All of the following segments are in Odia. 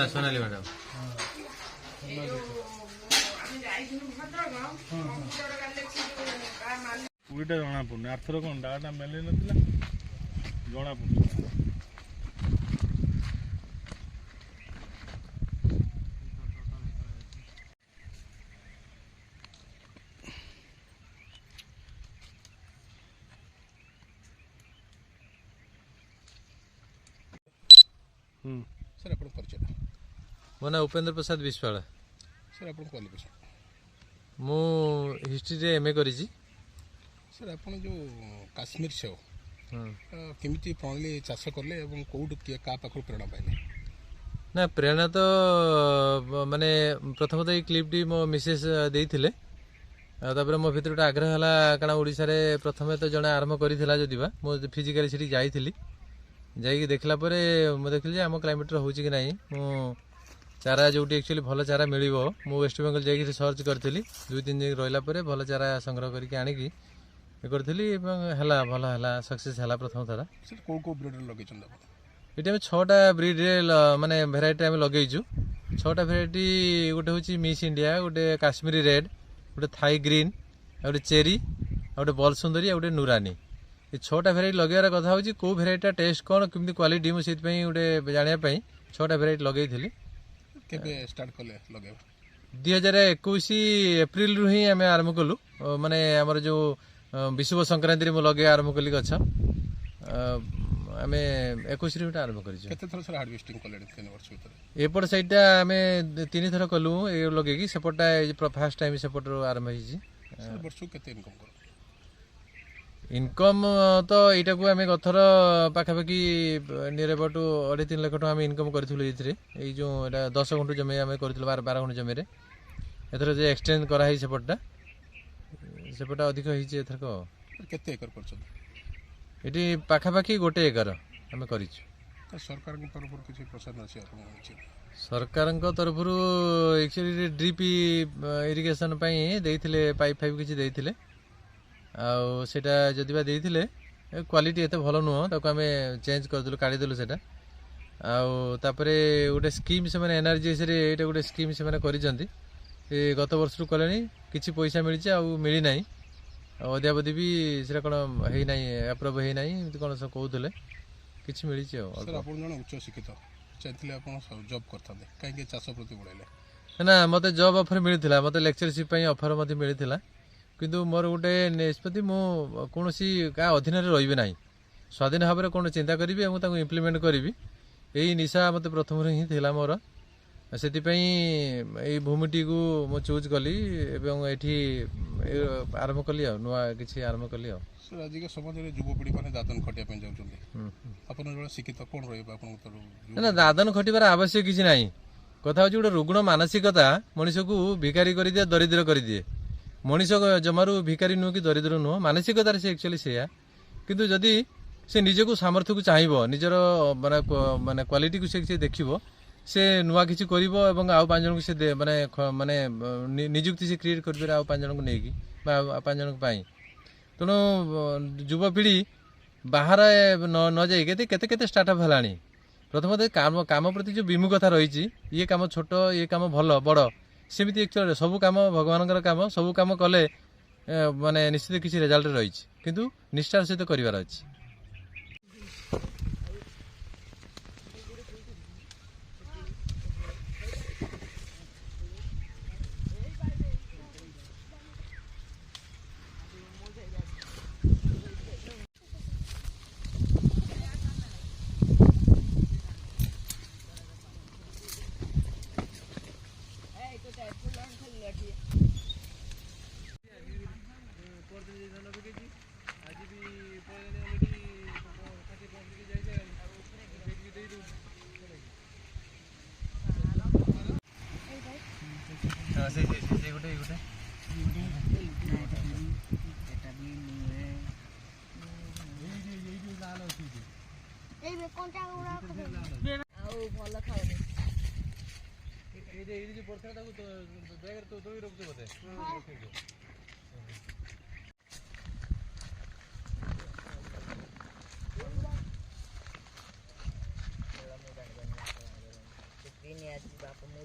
सोनाली मैडम पूरीटा जना पड़ुनि आरथर कौन डाटा मेले ना जना पड़ुनि सर आप परिचय मो ना उपेन्द्र प्रसाद विश्वाल सर आप क्वालिफिकेशन मु हिस्ट्री रे एमए करी सर आप जो काश्मीर सेव केमी प्रणाली चाष कले कौट किए क्या पाखु प्रेरणा पाइले ना प्रेरणा तो माने प्रथम तो ये क्लिपटी मो मिसेस देइथिले तापर मो भितर गोटे आग्रह है कारण ओडिशा रे प्रथमे तो जड़े आरंभ करिथिला जदिबा मो फिजिकली सेठी जाइथिली जाइए देखला परे मु देखली जे आम क्लाइमेट रो होची कि नाही मु चारा जोटी एक्चुअली भल चारा मिलिबो मु वेस्ट बेंगल जाइए रिसर्च करथिली 2-3 दिन रहिला परे भल चारा संग्रह करके आनिकी करथिली एवं हला भल हला सक्सेस हला प्रथम थरा सर को ब्रीड लगे चंदा एटी हम 6टा ब्रीड रे माने भेराइटी हम लगेइछु 6टा भेराइटी गोटे होची मिस इंडिया गोटे काश्मीरी रेड गोटे थाई ग्रीन गोटे चेरी गोटे बल सुंदरी गोटे नूरानी ये 6टा भेराइटी लगेबार कथा होची को भेराइटी टेस्ट कोन किमती क्वालिटी मु सेत पई गोटे जानिया पई 6टा भेराइटी लगेइथिली केबे स्टार्ट कले लगे 2021 एप्रिल रु ही आम आरंभ कलु माने हमर जो विश्व संक्रांति रे मु लगे आरंभ कली गछ आमे 21 रे आरंभ करिछु केते थर सर हार्वेस्टिंग कले 3 वर्ष भीतर एपट साइडटा आमे 3 थर कलु ए लगे की सेपटा फर्स्ट टाइम सेपट आरंभ हिची सर वर्ष केते इनकम करो इनकम तो एटा को आमे गथर पाखापाखि नियर अबाउट 2.5-3 लाख टका आमे इनकम करथिलु इथरे ए जो एटा 10 गुंठ जमी आमे करथिलु 12 गुंठ जमी रे एथर जे एक्सटेंड करा ही सेपटा अधिक हिची एथर को केते एकर करछ एटी पाखापाखि 1 एकर आमे करिछु तो सरकार की तरफ किसी प्रोत्साहन अछि आपन सरकार तरफ एक्चुअली ड्रिप इरिगेशन पई देइथिले पाइप फाइप किछि देइथिले आउ सेटा जदिबा देइथिले क्वालिटी एते भलो नुह ताको आमे चेंज कर देलु काढी देलु सेटा आउ तापरे गोटे स्कीम से माने एनर्जी रे एटा गोटे स्कीम से माने करि जंती ए गत वर्ष रु कलेनी किछि पैसा मिलि छै आउ मिलि नाही अध्यावधि भी सेटा कोन हेइ नाही अप्रूव हेइ नाही कोन सब कहउतले किछि मिलि छै सर आपन जण उच्च शिक्षित चाहथिले आपन जॉब करथाले काहे के चाष प्रति बढाइले ना मते जॉब ऑफर मिलिथिला मते लेक्चरशिप पई ऑफर मते मिलिथिला किंतु मोर गोटे निष्पत्ति मु कोनोसी का अधीन रे रहिबे नाही स्वाधीन भाव रे कोन चिंता करिवि एवं ताको इम्प्लीमेंट करिवि एई निशा मते प्रथम रे ही थिला मोर सेति पई एई भूमिटी को मु चूज कली एवं एठी आरंभ कली नुआ किछि आरंभ कली सर आज के समाज रे युवपीढ़ी माने दादन खटिया पे जाउछन्ती अपन जण शिक्षित कोन रहबा आपन तर ना दादन खटिबार आवश्यक किछि नाही कथा होची गोटे रुग्ण मानसिकता मनुष्य को भिखारी कर दिए दरिद्र कर दिए मनीष जमारू भिखारी नुह कि दरिद्र नुह मानसिकतार से एक्चुअली सेया किंतु जदि से निजको सामर्थ्य को चाहिबो निजर माने क्वालिटी को से देखिबो से नुआ किछि करिवो एवं आउ 5 जन को से माने माने नियुक्ति से क्रिएट करबे आउ 5 जन को नेकी बा 5 जन को पाई तनो युवपीढ़ी बाहर न जाई केते केते स्टार्टअप हलानी प्रथम काम प्रति जो विमुखता रही ये काम छोट ये काम भल बड़ सेमती एक्चुअली सब काम भगवान काम सब काम कले माने निश्चित किसी रिजल्ट रही किंतु निष्ठार सहित करिवार अछि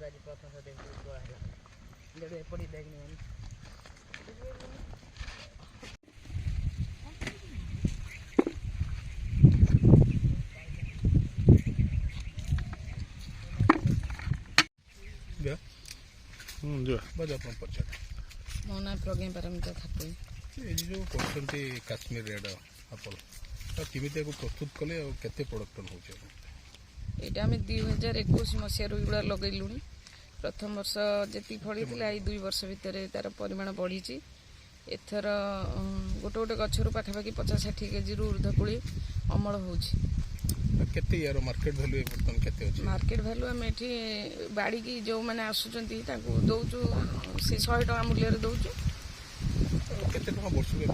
ଆଜି ପ୍ରଥମ ଥର ଦେଖି ତୋଳା ହେଲା ଯେଠୁ ଏପଟେ ଦେଖିନି ବାଜ ଆପଣ ପରିଚୟ ମୋ ନାଁ ପ୍ରଜ୍ଞା ପାରମିତା ଠାକୁର। ଏ ଯେଉଁ କରୁଛନ୍ତି କାଶ୍ମୀର ରେଡ୍ ଆପଲ୍ କେମିତି ଆକୁ ପ୍ରସ୍ତୁତ କଲେ ଆଉ କେତେ ପ୍ରଡକ୍ସନ୍ ହେଉଛି ଏଇଟା ଆମେ 2021 ମସିହାରୁ ଏଗୁଡ଼ା ଲଗେଇଲୁଣି। ପ୍ରଥମ ବର୍ଷ ଯେତିକି ଫଳିଥିଲା ଏଇ 2 ବର୍ଷ ଭିତରେ ତାର ପରିମାଣ ବଢ଼ିଛି। ଏଥର ଗୋଟେ ଗୋଟେ ଗଛରୁ ପାଖାପାଖି 50-60 କେଜିରୁ ଉର୍ଦ୍ଧ୍ୱ କୋଳି ଅମଳ ହେଉଛି। କେତେ ୟାର ମାର୍କେଟ ଭ୍ୟାଲୁ ବର୍ତ୍ତମାନ କେତେ ଅଛି? ମାର୍କେଟ ଭ୍ୟାଲୁ ଆମେ ଏଠି ବାଡ଼ିକି ଯେଉଁମାନେ ଆସୁଛନ୍ତି ତାଙ୍କୁ ଦେଉଛୁ ସେ 100 ଟଙ୍କା ମୂଲ୍ୟରେ ଦେଉଛୁ। କେତେ ଟଙ୍କା ବର୍ଷକୁ?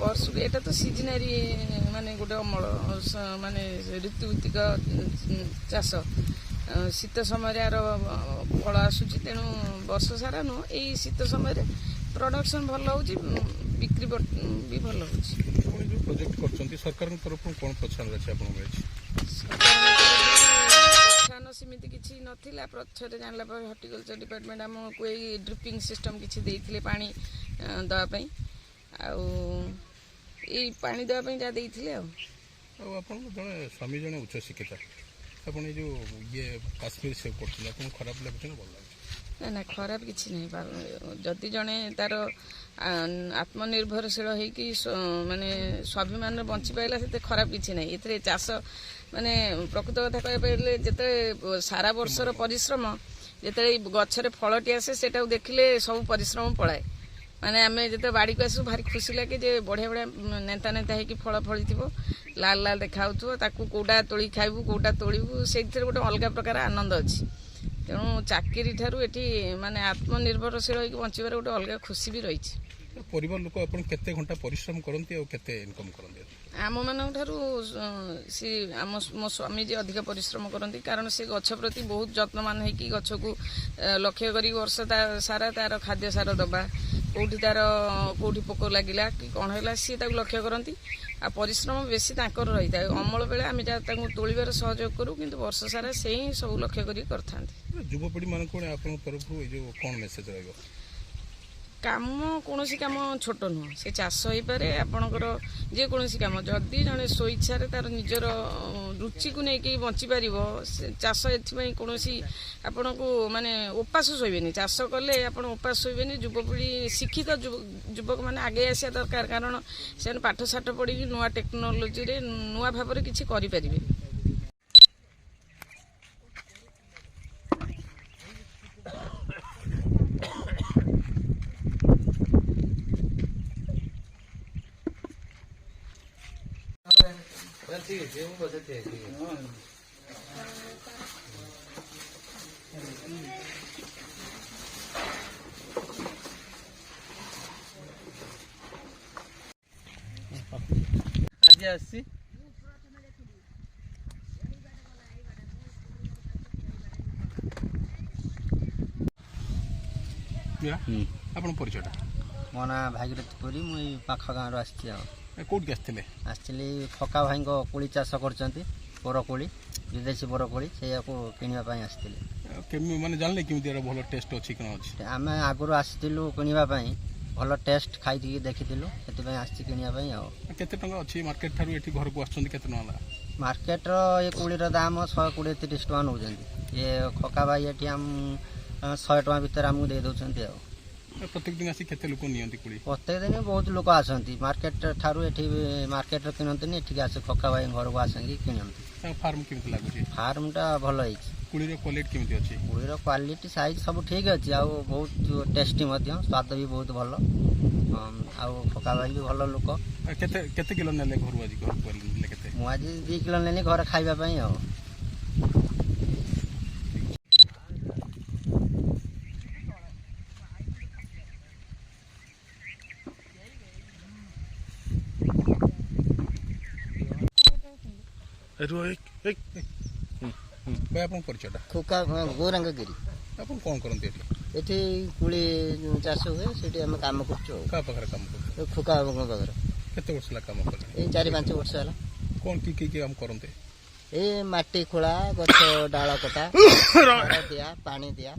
ବର୍ଷକୁ ଏଇଟା ତ ସିଜନାରୀ ମାନେ ଗୋଟେ ଅମଳ ମାନେ ଋତୁଭିତ୍ତିକ ଚାଷ। ଶୀତ ସମୟରେ ଆର ଫଳ ଆସୁଛି, ତେଣୁ ବର୍ଷ ସାରା ନୁହଁ ଏଇ ଶୀତ ସମୟରେ ପ୍ରଡକ୍ସନ୍ ଭଲ ହେଉଛି, ବିକ୍ରି ବି ଭଲ ହେଉଛି। ଆପଣ ଯେଉଁ ପ୍ରୋଜେକ୍ଟ କରୁଛନ୍ତି ସରକାରଙ୍କ ତରଫରୁ କ'ଣ ପ୍ରୋତ୍ସାହନ ଅଛି ଆପଣଙ୍କୁ ମିଳିଛି? ପ୍ରୋତ୍ସାହନ ସେମିତି କିଛି ନଥିଲା। ପଛରେ ଜାଣିଲା ପରେ ହର୍ଟିକଲଚର ଡିପାର୍ଟମେଣ୍ଟ ଆମକୁ ଏଇ ଡ୍ରିପିଂ ସିଷ୍ଟମ କିଛି ଦେଇଥିଲେ ପାଣି ଦେବା ପାଇଁ, ଆଉ ଏଇ ପାଣି ଦେବା ପାଇଁ ଯାହା ଦେଇଥିଲେ। ଆଉ ଆପଣଙ୍କ ଜଣେ ସ୍ୱାମୀ ଜଣେ ଉଚ୍ଚଶିକ୍ଷିତ, ଆପଣ ଏ ଯେଉଁ କାଶ୍ମୀର ସେଭ୍ କରୁଛନ୍ତି ଆପଣଙ୍କୁ ଖରାପ ଲାଗୁଛି ନା ଭଲ ଲାଗୁଛି? ନା ଖରାପ କିଛି ନାହିଁ। ଯଦି ଜଣେ ତାର ଆତ୍ମନିର୍ଭରଶୀଳ ହେଇକି ମାନେ ସ୍ୱାଭିମାନରେ ବଞ୍ଚିପାରିଲା ସେଥିରେ ଖରାପ କିଛି ନାହିଁ। ଏଥିରେ ଚାଷ ମାନେ ପ୍ରକୃତ କଥା କହିବାକୁ ଗଲେ ଯେତେବେଳେ ସାରା ବର୍ଷର ପରିଶ୍ରମ ଯେତେବେଳେ ଗଛରେ ଫଳଟି ଆସେ ସେଟାକୁ ଦେଖିଲେ ସବୁ ପରିଶ୍ରମ ପଳାଏ। ମାନେ ଆମେ ଯେତେବେଳେ ବାଡ଼ିକୁ ଆସୁ ଭାରି ଖୁସି ଲାଗେ ଯେ ବଢ଼ିଆ ବଢ଼ିଆ ନେନ୍ତା ନେନ୍ତା ହେଇକି ଫଳ ଫଳିଥିବ, ଲାଲ ଲାଲ ଦେଖାଯାଉଥିବ, ତାକୁ କେଉଁଟା ତୋଳିକି ଖାଇବୁ କେଉଁଟା ତୋଳିବୁ ସେଇଥିରେ ଗୋଟେ ଅଲଗା ପ୍ରକାର ଆନନ୍ଦ ଅଛି। ତେଣୁ ଚାକିରି ଠାରୁ ଏଠି ମାନେ ଆତ୍ମନିର୍ଭରଶୀଳ ହେଇକି ବଞ୍ଚିବାର ଗୋଟେ ଅଲଗା ଖୁସି ବି ରହିଛି। ପରିବାର ଲୋକ ଆପଣ କେତେ ଘଣ୍ଟା ପରିଶ୍ରମ କରନ୍ତି ଆଉ କେତେ ଇନକମ୍ କରନ୍ତି? ଆମମାନଙ୍କ ଠାରୁ ମୋ ସ୍ୱାମୀ ଯେ ଅଧିକ ପରିଶ୍ରମ କରନ୍ତି, କାରଣ ସେ ଗଛ ପ୍ରତି ବହୁତ ଯତ୍ନମାନ ହେଇକି ଗଛକୁ ଲକ୍ଷ୍ୟ କରିକି ବର୍ଷ ସାରା ତାର ଖାଦ୍ୟ ସାର ଦେବା, କେଉଁଠି ପୋକ ଲାଗିଲା କି କ'ଣ ହେଲା ସିଏ ତାକୁ ଲକ୍ଷ୍ୟ କରନ୍ତି। ଆଉ ପରିଶ୍ରମ ବେଶୀ ତାଙ୍କର ରହିଥାଏ। ଅମଳ ବେଳେ ଆମେ ଯାହା ତାଙ୍କୁ ତୋଳିବାରେ ସହଯୋଗ କରୁ, କିନ୍ତୁ ବର୍ଷ ସାରା ସେ ହିଁ ସବୁ ଲକ୍ଷ୍ୟ କରିକି କରିଥାନ୍ତି। ଯୁବପିଢ଼ିମାନଙ୍କୁ ଆପଣଙ୍କ ତରଫରୁ ଏଇ ଯେଉଁ କ'ଣ ମେସେଜ୍ ରହିବ? କାମ କୌଣସି କାମ ଛୋଟ ନୁହଁ, ସେ ଚାଷ ହେଇପାରେ ଆପଣଙ୍କର ଯେକୌଣସି କାମ। ଯଦି ଜଣେ ସ୍ୱଇଚ୍ଛାରେ ତାର ନିଜର ରୁଚିକୁ ନେଇକି ବଞ୍ଚିପାରିବ, ସେ ଚାଷ ଏଥିପାଇଁ କୌଣସି ଆପଣଙ୍କୁ ମାନେ ଉପାସ ଶୋଇବେନି। ଚାଷ କଲେ ଆପଣ ଉପାସ ଶୋଇବେନି। ଯୁବପିଢ଼ି ଶିକ୍ଷିତ ଯୁବକମାନେ ଆଗେଇ ଆସିବା ଦରକାର, କାରଣ ସେମାନେ ପାଠ ସାଠ ପଢ଼ିକି ନୂଆ ଟେକ୍ନୋଲୋଜିରେ ନୂଆ ଭାବରେ କିଛି କରିପାରିବେ। ঠিক আছে, ମୁଁ ବସେଇଥିବେ ଠିକ୍ ଅଛି। ଆଜି ଆସିଛି ଆପଣ ପରିଚୟଟା? ମୋ ନାଁ ଭାଗିରଥୀ ପୁରୀ, ମୁଁ ଏଇ ପାଖ ଗାଁରୁ ଆସିଛି। ଆଉ କେଉଁଠିକି ଆସିଥିଲେ? ଆସିଥିଲି ଫକା ଭାଇଙ୍କ କୋଳି ଚାଷ କରୁଛନ୍ତି, ବରକୋଳି, ବିଦେଶୀ ବରକୋଳି, ସେଇଆକୁ କିଣିବା ପାଇଁ ଆସିଥିଲି। ମାନେ ଜାଣିଲେ କେମିତି ଭଲ ଟେଷ୍ଟ ଅଛି କ'ଣ ଅଛି? ଆମେ ଆଗରୁ ଆସିଥିଲୁ କିଣିବା ପାଇଁ, ଭଲ ଟେଷ୍ଟ ଖାଇକି ଦେଖିଥିଲୁ, ସେଥିପାଇଁ ଆସିଛି କିଣିବା ପାଇଁ। ଆଉ କେତେ ଟଙ୍କା ଅଛି ମାର୍କେଟ ଠାରୁ ଏଠି ଘରକୁ ଆସୁଛନ୍ତି କେତେ ଟଙ୍କା? ମାର୍କେଟର ଏ କୋଳିର ଦାମ 120-130 ଟଙ୍କା ନେଉଛନ୍ତି। ଇଏ ଫକା ଭାଇ ଏଠି 100 ଟଙ୍କା ଭିତରେ ଆମକୁ ଦେଇ ଦେଉଛନ୍ତି। ଆଉ ପ୍ରତ୍ୟେକ ଦିନ ଆସି କେତେ ଲୋକ ନିଅନ୍ତି କୋଳି? ପ୍ରତ୍ୟେକ ଦିନ ବହୁତ ଲୋକ ଆସନ୍ତି। ମାର୍କେଟ ଠାରୁ ଏଠି ମାର୍କେଟରେ କିଣନ୍ତିନି, ଏଠିକି ଆସି ଫକା ଭାଇ ଘରକୁ ଆସନ୍ତି କିଣନ୍ତି। ଫାର୍ମ କେମିତି ଲାଗୁଛି? ଫାର୍ମଟା ଭଲ ହେଇଛି। କୋଳିର କ୍ୱାଲିଟି କେମିତି ଅଛି? କୋଳିର କ୍ୱାଲିଟି ସାଇଜ୍ ସବୁ ଠିକ୍ ଅଛି, ଆଉ ବହୁତ ଟେଷ୍ଟି ମଧ୍ୟ, ସ୍ୱାଦ ବି ବହୁତ ଭଲ। ଆଉ ଫକା ଭାଇ ବି ଭଲ ଲୋକ। କେତେ କିଲୋ ନେଲେ ଘରୁ ଆଜି? ଘରକୁ ନେଲେ କେତେ? ମୁଁ ଆଜି 2 କିଲୋ ନେଲି ଘରେ ଖାଇବା ପାଇଁ। ଆଉ ଭାଇ ଆପଣଙ୍କ ପରିଚୟଟା? ଖୋକା ଗୌରାଙ୍ଗଗିରି। ଆପଣ କ'ଣ କରନ୍ତି ଏଠି? ଏଠି କୋଳି ଚାଷ ହୁଏ, ସେଠି ଆମେ କାମ କରୁଛୁ। ଆଉ କାହା ପାଖରେ କାମ କରୁଛନ୍ତି? ଖୋକା ବାବୁଙ୍କ ପାଖରେ କେତେ ବର୍ଷ ହେଲା କାମ କଲେଣି? ଏଇ 4-5 ବର୍ଷ ହେଲା। କ'ଣ କି କାମ କରନ୍ତି? ଏଇ ମାଟି ଖୋଳା ଗଛ ଡାଳ କଟା ସାର ଦିଆ ପାଣି ଦିଆ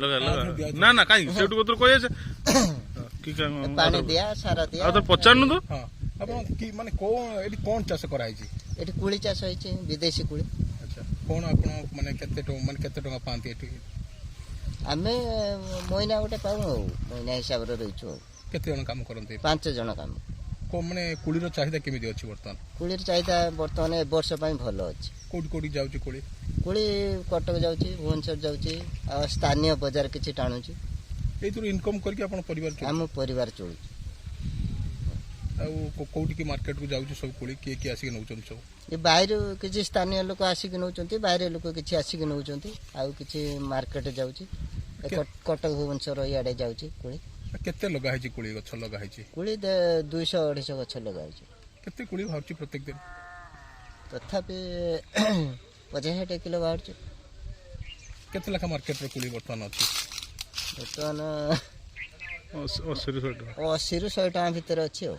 ଲଗା ଲଗା ନା ନା କାଇଁ ସେଠୁ କତରୁ କହି আছে କି ପାଣି ଦିଆ ସାର ଦିଆ ଆଉ ତ ପଚାରନୁ ତୁ ହଁ ଆପଣ କି ମାନେ କୋଉ ଏଠି କ'ଣ ଚାଷ କରାହେଇଛି? ଏଠି କୋଳି ଚାଷ ହେଇଛି ବିଦେଶୀ କୋଳି। ଆଚ୍ଛା କ'ଣ ଆପଣ ମାନେ କେତେ ଟଙ୍କା ପାଆନ୍ତି ଏଠି? ଆମେ ମଇନା ଗୋଟେ ପାଉ ଆଉ ମଇନା ହିସାବରେ ରହିଛୁ ଆଉ। କେତେ ଜଣ କାମ କରନ୍ତି? 5 ଜଣ କାମ। ମାନେ କୋଳିର ଚାହିଦା କେମିତି ଅଛି ବର୍ତ୍ତମାନ? କୋଳିର ଚାହିଦା ବର୍ତ୍ତମାନ ଏ ବର୍ଷ ପାଇଁ ଭଲ ଅଛି। କୋଉଠି ଯାଉଛି କୋଳି? କୋଳି କଟକ ଯାଉଛି, ଭୁବନେଶ୍ୱର ଯାଉଛି, ଆଉ ସ୍ଥାନୀୟ ବଜାର କିଛି ଟାଣୁଛି। ଏଇଥିରୁ ଇନକମ୍ କରିକି ଆପଣ ପରିବାର ଆମ ପରିବାର ଚଳୁଛି। ଆଉ କୋଉଠିକି ମାର୍କେଟକୁ ଯାଉଛି ସବୁ କୋଳି? କିଏ ଆସିକି ନେଉଛନ୍ତି ସବୁ? ଏ ବାହାରୁ କିଛି ସ୍ଥାନୀୟ ଲୋକ ଆସିକି ନେଉଛନ୍ତି, ବାହାରେ ଲୋକ କିଛି ଆସିକି ନେଉଛନ୍ତି, ଆଉ କିଛି ମାର୍କେଟ ଯାଉଛି, କଟକ ଭୁବନେଶ୍ୱର ଇଆଡ଼େ ଯାଉଛି କୋଳି। କେତେ ଲଗା ହେଇଛି କୋଳି ଗଛ ଲଗା ହେଇଛି? କୋଳି 200-250 ଗଛ ଲଗା ହେଇଛି। କେତେ କୋଳି ବାହାରୁଛି ପ୍ରତ୍ୟେକ ଦିନ? ତଥାପି 50-60 କିଲୋ ବାହାରୁଛି। କେତେ ଲେଖା ମାର୍କେଟରେ କୋଳି ବର୍ତ୍ତମାନ ଅଛି? ବର୍ତ୍ତମାନ 80 80-100 ଟଙ୍କା ଭିତରେ ଅଛି ଆଉ।